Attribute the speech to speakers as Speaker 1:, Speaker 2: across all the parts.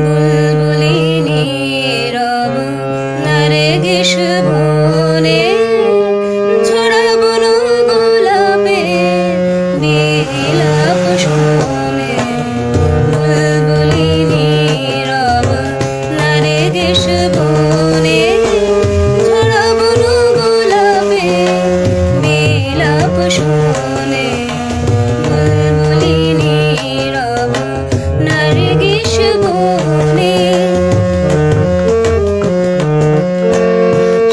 Speaker 1: বুলবুলিনী রব নারগিস বনে ছড়াব না গোলাপে বিলাপ শোনে। বুলবুলিনী রব নারগিস বনে ছড়াব না গোলাপে বিলাপ শোনে। বুলবুলিনী রব নারগিস বনে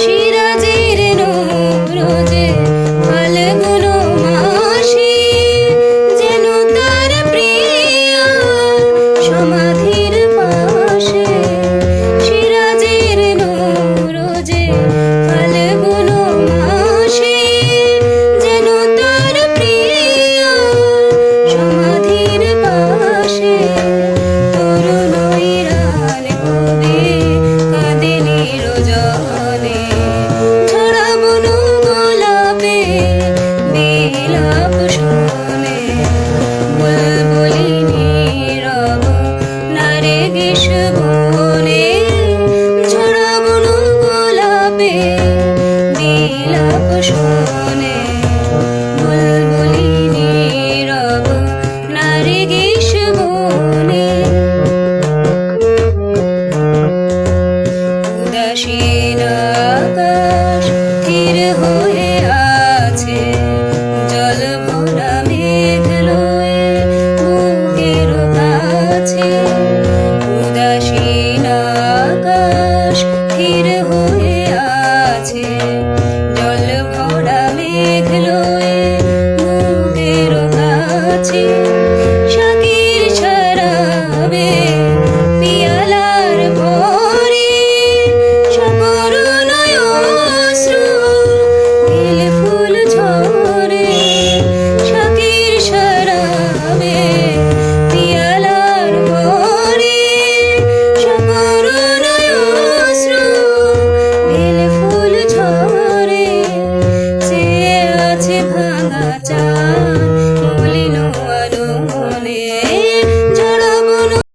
Speaker 1: সিরাজের নৌরোজে ফাল্গুন মাসে যেন তার প্রিয় সমাধির পাশে। সিরাজের নৌরোজে ফাল্গুন মাসে যেন তার প্রিয় সমাধির পাশে। তরুণ ইরান কবি কাঁদে নিরজনে ছড়াব না গোলাপে বিলাপ শোনে। বুলবুলিনী রব নারগিস বনে ছড়াব না গোলাপে বিলাপ শোনে। বুলবুলিনী রব নারগিস বনে উদাসীন আকাশ স্থির হয়ে আছে জল ভরা মেঘ লয়ে বুকের কাছে।